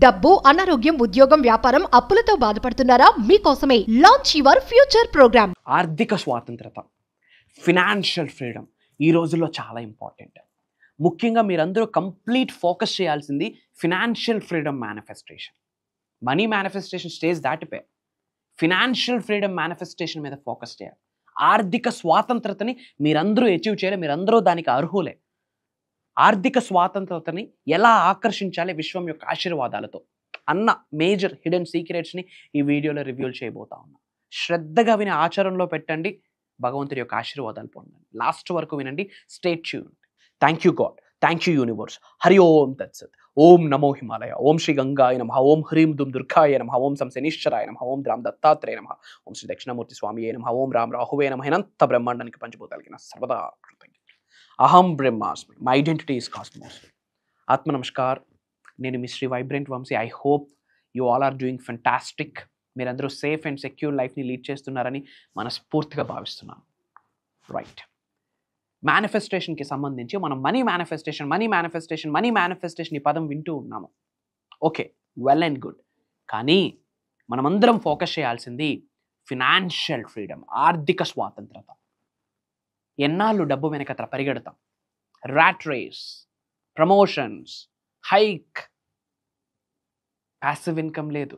డబ్బు, అనారోగ్యం, ఉద్యోగం, వ్యాపారం, అప్పులతో బాధపడుతున్నారా? మీకోసమే లాంచ్ యువర్ ఫ్యూచర్ ప్రోగ్రామ్. ఆర్థిక స్వాతంత్రత, ఫినాన్షియల్ ఫ్రీడమ్ ఈ రోజుల్లో చాలా ఇంపార్టెంట్. ముఖ్యంగా మీరందరూ కంప్లీట్ ఫోకస్ చేయాల్సింది financial freedom manifestation. Money manifestation stage దాటిపోయి ఫినాన్షియల్ ఫ్రీడమ్ మేనిఫెస్టేషన్ మీద ఫోకస్ చేయాలి. ఆర్థిక స్వాతంత్రతని మీరందరూ అచీవ్ చేయాలి. మీరందరూ దానికి అర్హులే. ఆర్థిక స్వాతంత్రతని ఎలా ఆకర్షించాలి విశ్వం యొక్క ఆశీర్వాదాలతో అన్న మేజర్ హిడెన్ సీక్రెట్స్ని ఈ వీడియోలో రివ్యూ చేయబోతా ఉన్నా. శ్రద్ధగా విని ఆచరణలో పెట్టండి, భగవంతుడి యొక్క ఆశీర్వాదాలు పొందండి. లాస్ట్ వరకు వినండి. Stay tuned. Thank you God, thank you universe. Hari ఓం తత్సత్. ఓం నమో హిమాలయ. ఓం శ్రీ గంగాయ నమః. ఓం హ్రీం దుమ్ దుర్గాయ నమః. ఓం సం శనీశ్వరాయ నమః. ఓం రామ్ దత్తాత్రేయ నమః. ఓం శ్రీ దక్షిణమూర్తి స్వామియే నమః. ఓం రామ్ రాహువే నమః. అనంత బ్రహ్మాండానికి పంచభూతాలకి నా సర్వదా కృతజ్ఞత. అహం బ్రహ్మాస్మి. My identity is cosmos. ఆత్మ నమస్కార్. నేను మీ Shri vibrant Vamshi. I hope you all are doing fantastic. మీరందరూ సేఫ్ అండ్ సెక్యూర్ లైఫ్ని లీడ్ చేస్తున్నారని మనస్ఫూర్తిగా భావిస్తున్నాను. రైట్, మేనిఫెస్టేషన్కి సంబంధించి మనం మనీ మేనిఫెస్టేషన్ ఈ పదం వింటూ ఉన్నాము. Okay, well and good. కానీ మనమందరం ఫోకస్ చేయాల్సింది ఫినాన్షియల్ ఫ్రీడమ్, ఆర్థిక స్వాతంత్రత. ఎన్నాళ్ళు డబ్బు వెనకత్ర పరిగెడతాం. Rat race, promotions, hike, passive income లేదు,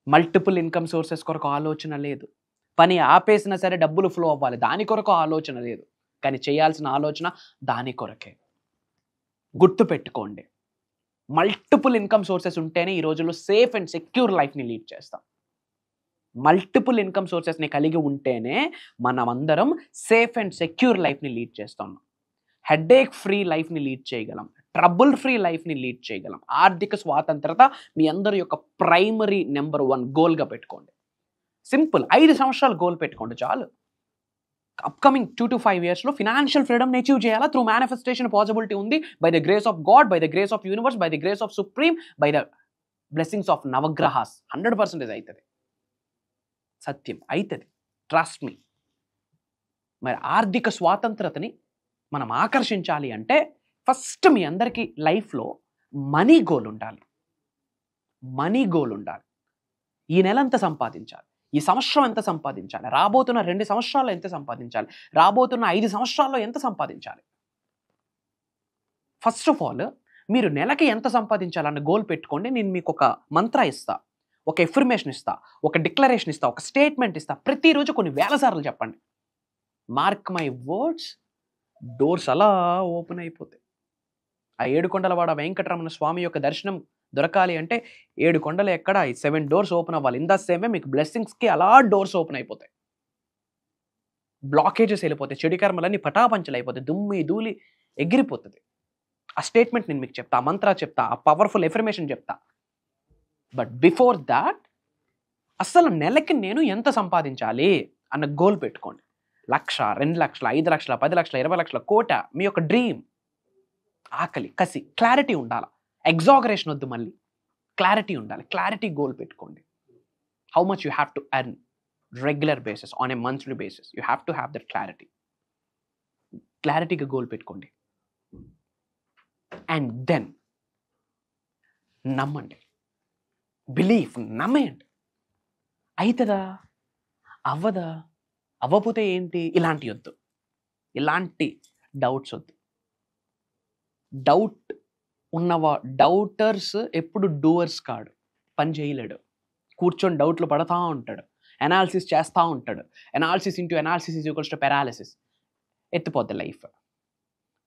మల్టిపుల్ ఇన్కమ్ సోర్సెస్ కొరకు ఆలోచన లేదు. పని ఆపేసినా సరే డబ్బులు ఫ్లో అవ్వాలి, దాని కొరకు ఆలోచన లేదు. కానీ చేయాల్సిన ఆలోచన దాని కొరకే. గుర్తుపెట్టుకోండి, మల్టిపుల్ ఇన్కమ్ సోర్సెస్ ఉంటేనే ఈ రోజుల్లో సేఫ్ అండ్ సెక్యూర్ లైఫ్ని లీడ్ చేస్తాం. మల్టిపుల్ ఇన్కమ్ సోర్సెస్ని కలిగి ఉంటేనే మనం అందరం సేఫ్ అండ్ సెక్యూర్ లైఫ్ని లీడ్ చేస్తాం. హెడేక్ ఫ్రీ లైఫ్ని లీడ్ చేయగలం, ట్రబుల్ ఫ్రీ లైఫ్ని లీడ్ చేయగలం. ఆర్థిక స్వాతంత్రత మీ అందరి యొక్క ప్రైమరీ నెంబర్ 1 గోల్గా పెట్టుకోండి. సింపుల్, 5 సంవత్సరాలు గోల్ పెట్టుకోండి చాలు. అప్కమింగ్ 2 to 5 yearsలో ఫినాన్షియల్ ఫ్రీడమ్ని అచీవ్ చేయాలా? త్రూ మేనిఫెస్టేషన్ పాసిబిలిటీ ఉంది. By the grace of God, by the grace of universe, by the grace of supreme, by the blessings of navagrahas 100% అవుతుంది. సత్యం అవుతుంది, ట్రస్ట్ మీ. మరి ఆర్థిక స్వాతంత్రతని మనం ఆకర్షించాలి అంటే ఫస్ట్ మీ అందరికీ లైఫ్లో మనీ గోల్ ఉండాలి. మనీ గోల్ ఉండాలి. ఈ నెల ఎంత సంపాదించాలి, ఈ సంవత్సరం ఎంత సంపాదించాలి, రాబోతున్న 2 సంవత్సరాల్లో ఎంత సంపాదించాలి, రాబోతున్న 5 సంవత్సరాల్లో ఎంత సంపాదించాలి. ఫస్ట్ ఆఫ్ ఆల్ మీరు నెలకి ఎంత సంపాదించాలన్న గోల్ పెట్టుకోండి. నేను మీకు ఒక మంత్ర ఇస్తా, ఒక ఎఫర్మేషన్ ఇస్తా, ఒక డిక్లరేషన్ ఇస్తా, ఒక స్టేట్మెంట్ ఇస్తా. ప్రతిరోజు కొన్ని వేల సార్లు చెప్పండి. మార్క్ మై వర్డ్స్, డోర్స్ అలా ఓపెన్ అయిపోతాయి. ఆ 7 కొండలవాడ వెంకటరమణ స్వామి యొక్క దర్శనం దొరకాలి అంటే 7 కొండలు ఎక్కడ, 7 డోర్స్ ఓపెన్ అవ్వాలి. ఇన్ ద సేమ్ వే మీకు బ్లెస్సింగ్స్కి అలా డోర్స్ ఓపెన్ అయిపోతాయి. బ్లాకేజెస్ వెళ్ళిపోతాయి, చెడు కర్మలన్నీ పటాపంచలు అయిపోతాయి, దుమ్మి ధూళి ఎగిరిపోతుంది. ఆ స్టేట్మెంట్ నేను మీకు చెప్తా, ఆ మంత్ర చెప్తా, ఆ పవర్ఫుల్ ఎఫర్మేషన్ చెప్తా. బట్ బిఫోర్ దాట్ అసలు నెలకి నేను ఎంత సంపాదించాలి అన్న గోల్ పెట్టుకోండి. 1,00,000, 2,00,000, 5,00,000, 10,00,000, 20,00,000, కోట, మీ యొక్క డ్రీమ్. ఆకలి, కసి, క్లారిటీ ఉండాలి. ఎగ్జాగరేషన్ వద్దు, మళ్ళీ క్లారిటీ ఉండాలి. క్లారిటీ గోల్ పెట్టుకోండి. How much you have to earn regular basis, on a monthly basis. You have to have that clarity. క్లారిటీగా గోల్ పెట్టుకోండి. అండ్ దెన్ నమ్మండి. బిలీఫ్, నమ్మేయండి. అవుతుందా, అవ్వదా, అవ్వకపోతే ఏంటి, ఇలాంటి వద్దు. ఇలాంటి డౌట్స్ వద్దు. డౌట్ డౌటర్స్ ఎప్పుడు డూవర్స్ కాడు. పని చేయలేడు, కూర్చొని డౌట్లు పడతా ఉంటాడు, అనాలిసిస్ చేస్తూ ఉంటాడు. Analysis into analysis is equals to paralysis. ఎత్తిపోద్ది లైఫ్.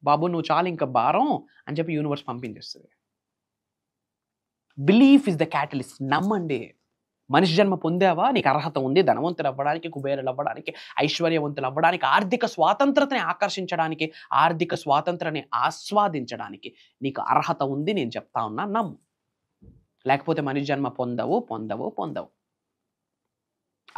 బాబు నువ్వు చాలు ఇంకా భారం అని చెప్పి యూనివర్స్ పంపించేస్తుంది. Belief is the catalyst. నమ్మండి. మనిషి జన్మ పొందావా, నీకు అర్హత ఉంది ధనవంతులు అవ్వడానికి, కుబేరులు అవ్వడానికి, ఐశ్వర్యవంతులు అవ్వడానికి, ఆర్థిక స్వాతంత్రతని ఆకర్షించడానికి, ఆర్థిక స్వాతంత్రాన్ని ఆస్వాదించడానికి నీకు అర్హత ఉంది. నేను చెప్తా ఉన్నా, నమ్ము. లేకపోతే మనిషి జన్మ పొందవు.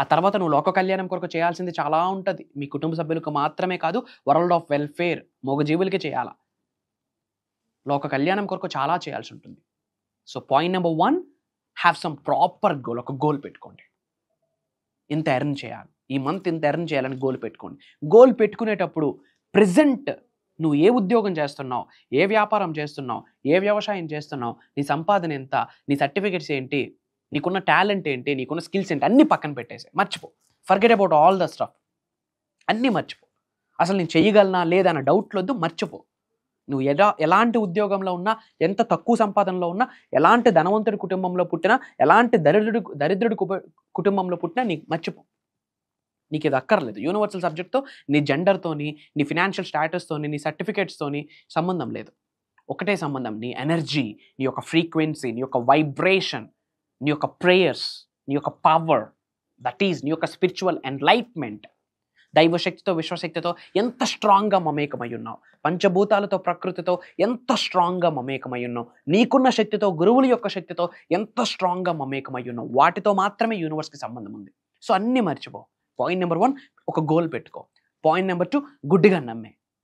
ఆ తర్వాత నువ్వు లోక కళ్యాణం కొరకు చేయాల్సింది చాలా ఉంటుంది. మీ కుటుంబ సభ్యులకు మాత్రమే కాదు, వరల్డ్ ఆఫ్ వెల్ఫేర్, మూగజీవులకి చేయాలా. లోక కళ్యాణం కొరకు చాలా చేయాల్సి ఉంటుంది. So point number 1, have some proper goal. ఒక గోల్ పెట్టుకోండి. ఇంత ఎర్న్ చేయాలి, ఈ మంత్ ఇంత ఎర్న్ చేయాలని గోల్ పెట్టుకోండి. గోల్ పెట్టుకునేటప్పుడు ప్రెజెంట్ నువ్వు ఏ ఉద్యోగం చేస్తున్నావు, ఏ వ్యాపారం చేస్తున్నావు, ఏ వ్యవసాయం చేస్తున్నావు, నీ సంపాదన ఎంత, నీ సర్టిఫికెట్స్ ఏంటి, నీకున్న టాలెంట్ ఏంటి, నీకున్న స్కిల్స్ ఏంటి, అన్నీ పక్కన పెట్టేసి మర్చిపో. Forget about all the stuff. అన్నీ మర్చిపో. అసలు నేను చెయ్యగలనా లేదా అన్న డౌట్లొద్దు, మర్చిపో. నువ్వు ఎలాంటి ఉద్యోగంలో ఉన్నా, ఎంత తక్కువ సంపాదనలో ఉన్నా, ఎలాంటి ధనవంతుడి కుటుంబంలో పుట్టినా, ఎలాంటి దరిద్రుడి కుటుంబంలో పుట్టినా నీకు మర్చిపో. నీకు ఇది అక్కర్లేదు. యూనివర్సల్ సబ్జెక్ట్తో, నీ జెండర్తోని, నీ ఫినాన్షియల్ స్టాటస్తోని, నీ సర్టిఫికేట్స్తోని సంబంధం లేదు. ఒకటే సంబంధం, నీ ఎనర్జీ, నీ యొక్క ఫ్రీక్వెన్సీ, నీ యొక్క వైబ్రేషన్, నీ యొక్క ప్రేయర్స్, నీ యొక్క పవర్, దట్ ఈజ్ నీ యొక్క స్పిరిచువల్ ఎన్లైట్మెంట్. దైవశక్తితో, విశ్వశక్తితో ఎంత స్ట్రాంగ్గా మమేకమై ఉన్నావు, పంచభూతాలతో, ప్రకృతితో ఎంత స్ట్రాంగ్గా మమేకమై ఉన్నావు, నీకున్న శక్తితో, గురువుల యొక్క శక్తితో ఎంత స్ట్రాంగ్గా మమేకమై ఉన్నావు, వాటితో మాత్రమే యూనివర్స్కి సంబంధం ఉంది. సో అన్నీ మర్చిపో. పాయింట్ నెంబర్ 1, ఒక గోల్ పెట్టుకో. పాయింట్ నెంబర్ 2, గుడ్డిగా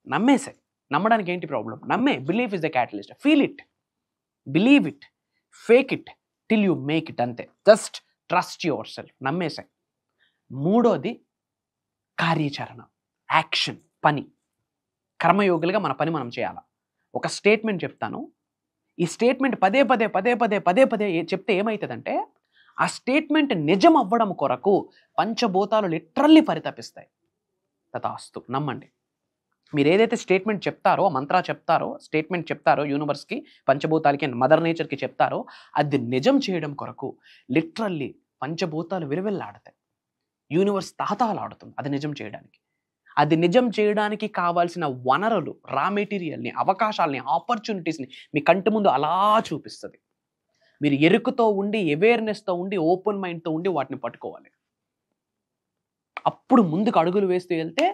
నమ్మేసే. నమ్మడానికి ఏంటి ప్రాబ్లం? నమ్మే. Believe is the catalyst. Feel it, believe it, fake it till you make it. అంతే. Just trust yourself. నమ్మేసే. మూడోది కార్యాచరణ, యాక్షన్, పని. కర్మయోగులుగా మన పని మనం చేయాలి. ఒక స్టేట్మెంట్ చెప్తాను. ఈ స్టేట్మెంట్ పదే పదే చెప్తే ఏమవుతుందంటే, ఆ స్టేట్మెంట్ నిజం అవ్వడం కొరకు పంచభూతాలు లిటరల్లీ పరితపిస్తాయి. తథాస్తు. నమ్మండి. మీరు ఏదైతే స్టేట్మెంట్ చెప్తారో, మంత్ర చెప్తారో, స్టేట్మెంట్ చెప్తారో యూనివర్స్కి, పంచభూతాలకి, మదర్ నేచర్కి చెప్తారో, అది నిజం చేయడం కొరకు లిటరల్లీ పంచభూతాలు విలువెల్లాడతాయి. యూనివర్స్ తాతాలాడుతుంది అది నిజం చేయడానికి. అది నిజం చేయడానికి కావాల్సిన వనరులు, రా మెటీరియల్ని, అవకాశాలని, ఆపర్చునిటీస్ని మీ కంటి ముందు అలా చూపిస్తుంది. మీరు ఎరుకుతో ఉండి, అవేర్నెస్తో ఉండి, ఓపెన్ మైండ్తో ఉండి వాటిని పట్టుకోవాలి. అప్పుడు ముందుకు అడుగులు వేస్తూ వెళ్తే,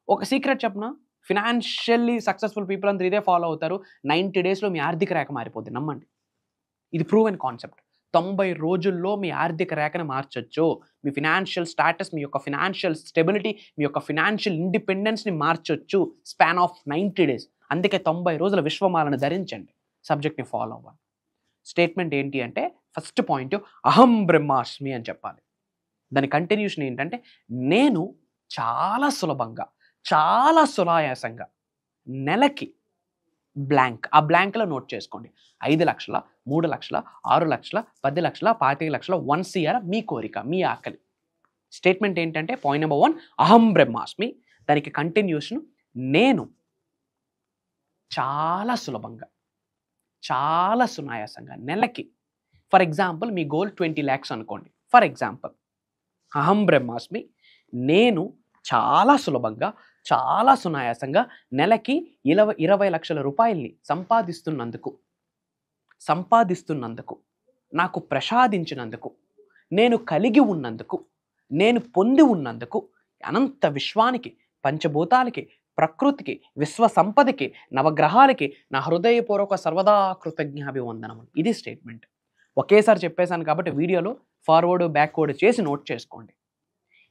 ఒక సీక్రెట్ చెప్పనా, ఫినాన్షియల్లీ సక్సెస్ఫుల్ పీపుల్ అందరూ ఇదే ఫాలో అవుతారు. 90 డేస్లో మీ ఆర్థిక రేఖ మారిపోద్ది. నమ్మండి. ఇది ప్రూవెన్ కాన్సెప్ట్. 90 రోజుల్లో మీ ఆర్థిక రేఖను మార్చొచ్చు. మీ ఫినాన్షియల్ స్టాటస్, మీ యొక్క ఫినాన్షియల్ స్టెబిలిటీ, మీ యొక్క ఫినాన్షియల్ ఇండిపెండెన్స్ని మార్చొచ్చు స్పాన్ ఆఫ్ 90 డేస్. అందుకే 90 రోజుల విశ్వమాలను ధరించండి. సబ్జెక్ట్ని ఫాలో అవ్వాలి. స్టేట్మెంట్ ఏంటి అంటే, ఫస్ట్ పాయింట్ అహం బ్రహ్మాస్మి అని చెప్పాలి. దాని కంటిన్యూషన్ ఏంటంటే, నేను చాలా సులభంగా, చాలా సునాయాసంగా నెలకి బ్లాంక్, ఆ బ్లాంక్లో నోట్ చేసుకోండి. 5 లక్షల, 3 లక్షల, 6 లక్షల, 10 లక్షల, 25 లక్షల, 1 CR మీ కోరిక, మీ ఆకలి. స్టేట్మెంట్ ఏంటంటే, పాయింట్ నెంబర్ 1 అహం బ్రహ్మాస్మి. దానికి కంటిన్యూషన్ నేను చాలా సులభంగా, చాలా సునాయాసంగా నెలకి, for example me goal 20 lakhs అనుకోండి. ఫర్ ఎగ్జాంపుల్, అహం బ్రహ్మాస్మి, నేను చాలా సులభంగా, చాలా సునాయాసంగా నెలకి 20 లక్షల రూపాయల్ని సంపాదిస్తున్నందుకు, నాకు ప్రసాదించినందుకు, నేను కలిగి ఉన్నందుకు, నేను పొంది ఉన్నందుకు, అనంత విశ్వానికి, పంచభూతాలకి, ప్రకృతికి, విశ్వ సంపదకి, నవగ్రహాలకి నా హృదయపూర్వక సర్వదా కృతజ్ఞాభివందనములు. ఇది స్టేట్మెంట్. ఒకేసారి చెప్పేశాను కాబట్టి వీడియోలో ఫార్వర్డ్ బ్యాక్వర్డ్ చేసి నోట్ చేసుకోండి.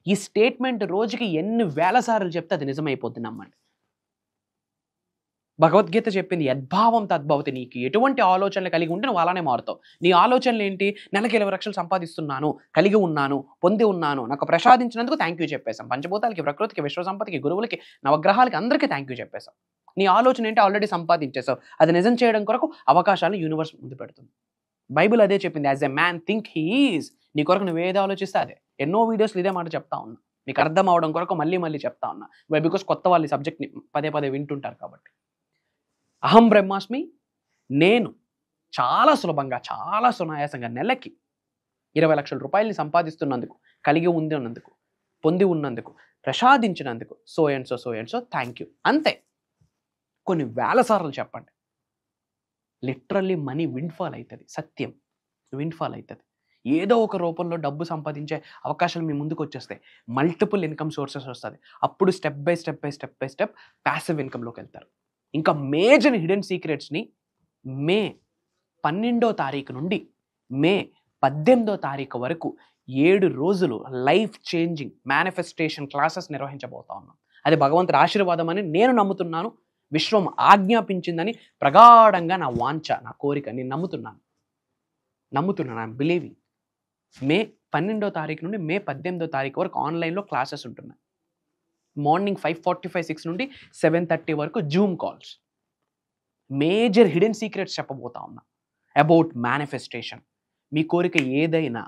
ఈ స్టేట్మెంట్ రోజుకి ఎన్ని వేల సార్లు చెప్తే అది నిజమైపోద్ది. నమ్మండి. భగవద్గీత చెప్పింది యద్భావం తద్భవతి. నీకు ఎటువంటి ఆలోచనలు కలిగి ఉంటే నువ్వు అలానే మారుతావు. నీ ఆలోచనలు ఏంటి? నెలకి 20 లక్షలు సంపాదిస్తున్నాను, కలిగి ఉన్నాను, పొంది ఉన్నాను, నాకు ప్రసాదించినందుకు థ్యాంక్ యూ చెప్పేశాం. పంచభూతాలకి, ప్రకృతికి, విశ్వసంపదకి, గురువులకి, నవగ్రహాలకి, అందరికీ థ్యాంక్ యూ చెప్పేశాం. నీ ఆలోచన ఏంటి? ఆల్రెడీ సంపాదించేసావు. అది నిజం చేయడం కొరకు అవకాశాలు యూనివర్స్ ముందు పెడుతుంది. బైబిల్ అదే చెప్పింది, as a man think he is. నీ కొరకు నువ్వు ఏది ఆలోచిస్తే అదే. ఎన్నో వీడియోస్లో ఇదే మాట చెప్తా ఉన్నా. మీకు అర్థం అవడం కొరకు మళ్ళీ చెప్తా ఉన్నా. బికాస్ కొత్త వాళ్ళు ఈ సబ్జెక్ట్ని పదే వింటుంటారు కాబట్టి. అహం బ్రహ్మాస్మి, నేను చాలా సులభంగా, చాలా సునాయాసంగా నెలకి 20 లక్షల రూపాయలని సంపాదిస్తున్నందుకు, కలిగి ఉన్నందుకు, పొంది ఉన్నందుకు, ప్రసాదించినందుకు so and so thank you. అంతే. కొన్ని వేల సార్లు చెప్పండి. లిటరల్లీ మనీ విండ్ఫాల్ అవుతుంది. సత్యం, విండ్ఫాల్ అవుతుంది. ఏదో ఒక రూపంలో డబ్బు సంపాదించే అవకాశాలు మీ ముందుకు వచ్చేస్తాయి. మల్టిపుల్ ఇన్కమ్ సోర్సెస్ వస్తుంది. అప్పుడు స్టెప్ బై స్టెప్ ప్యాసివ్ ఇన్కమ్లోకి వెళ్తారు. ఇంకా మేజర్ హిడెన్ సీక్రెట్స్ని మే 12వ తారీఖు నుండి మే 18వ తారీఖు వరకు 7 రోజులు లైఫ్ చేంజింగ్ మేనిఫెస్టేషన్ క్లాసెస్ నిర్వహించబోతా ఉన్నాం. అది భగవంతుడి ఆశీర్వాదం అని నేను నమ్ముతున్నాను. విశ్వం ఆజ్ఞాపించిందని ప్రగాఢంగా నా వాంఛ, నా కోరిక. నేను నమ్ముతున్నాను. I'm believing. మే 12వ తారీఖు నుండి మే 18వ తారీఖు వరకు ఆన్లైన్లో క్లాసెస్ ఉంటున్నాయి. మార్నింగ్ 5:45, 6 నుండి 7:30 వరకు zoom calls. Major hidden secrets చెప్పబోతా ఉన్నా అబౌట్ మేనిఫెస్టేషన్. మీ కోరిక ఏదైనా,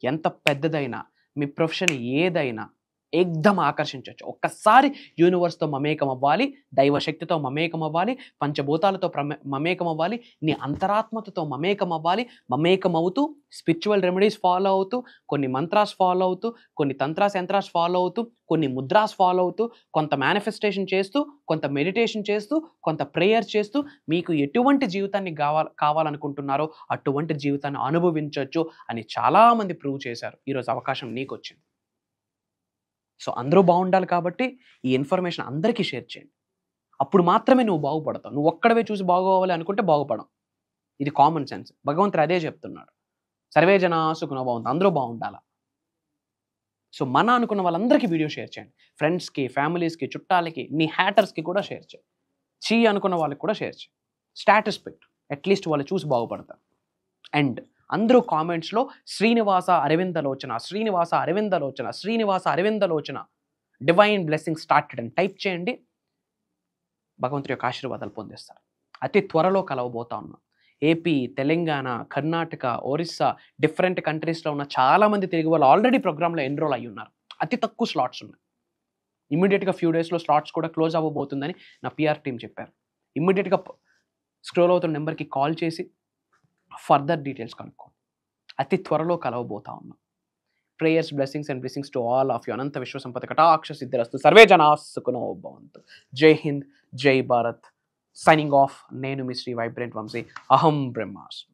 ఎంత పెద్దదైనా, మీ ప్రొఫెషన్ ఏదైనా ఏకదం ఆకర్షించవచ్చు. ఒక్కసారి యూనివర్స్తో మమేకం అవ్వాలి, దైవశక్తితో మమేకం అవ్వాలి, పంచభూతాలతో మమేకం అవ్వాలి, నీ అంతరాత్మతో మమేకం అవ్వాలి. మమేకం అవుతూ స్పిరిచువల్ రెమెడీస్ ఫాలో అవుతూ, కొన్ని మంత్రాస్ ఫాలో అవుతూ, కొన్ని తంత్రాస్ యంత్రాస్ ఫాలో అవుతూ, కొన్ని ముద్రాస్ ఫాలో అవుతూ, కొంత మేనిఫెస్టేషన్ చేస్తూ, కొంత మెడిటేషన్ చేస్తూ, కొంత ప్రేయర్ చేస్తూ, మీకు ఎటువంటి జీవితాన్ని కావాలనుకుంటున్నారో అటువంటి జీవితాన్ని అనుభవించవచ్చు అని చాలామంది ప్రూవ్ చేశారు. ఈరోజు అవకాశం నీకు వచ్చింది. సో అందరూ బాగుండాలి కాబట్టి ఈ ఇన్ఫర్మేషన్ అందరికీ షేర్ చేయండి. అప్పుడు మాత్రమే నువ్వు బాగుపడతావు. నువ్వు ఒక్కడవే చూసి బాగోవాలి అనుకుంటే బాగుపడవు. ఇది కామన్ సెన్స్. భగవంతుడు అదే చెప్తున్నాడు. సర్వే జనా సుఖినో భవంతు, అందరూ బాగుండాలా. సో మన అనుకున్న వాళ్ళందరికీ వీడియో షేర్ చేయండి. ఫ్రెండ్స్కి, ఫ్యామిలీస్కి, చుట్టాలకి, నీ హ్యాటర్స్కి కూడా షేర్ చేయి. అనుకున్న వాళ్ళకి కూడా షేర్ చేయి. స్టేటస్ పెట్టు, అట్లీస్ట్ వాళ్ళు చూసి బాగుపడతారు. అండ్ అందరూ కామెంట్స్లో Srinivasa Aravindalochana, Srinivasa Aravindalochana, Srinivasa Aravindalochana, divine blessing started అని టైప్ చేయండి. భగవంతుడి యొక్క ఆశీర్వాదాలు పొందేస్తారు. అతి త్వరలో కలవబోతా ఉన్నాం. ఏపీ, తెలంగాణ, కర్ణాటక, ఒరిస్సా, డిఫరెంట్ కంట్రీస్లో ఉన్న చాలామంది తెలుగు వాళ్ళు ఆల్రెడీ ప్రోగ్రాంలో ఎన్రోల్ అయ్యి ఉన్నారు. అతి తక్కువ స్లాట్స్ ఉన్నాయి. ఇమ్మీడియట్గా ఫ్యూ డేస్లో స్లాట్స్ కూడా క్లోజ్ అవ్వబోతుందని నా పిఆర్ టీం చెప్పారు. ఇమ్మీడియట్గా స్క్రోల్ అవుతున్న నెంబర్కి కాల్ చేసి ఫర్దర్ డీటెయిల్స్ కనుక్కోండి. అతి త్వరలో కలవబోతా ఉన్నాం. Prayers, blessings and blessings to all of you. అనంత విశ్వ సంపద కటాక్ష సిద్ధిరస్తు. సర్వే జనా సుఖినో భవంతు. జై హింద్, జై భారత్. Signing off. నేను మీ శ్రీ వైబ్రెంట్ వంశీ. అహం బ్రహ్మాస్మి.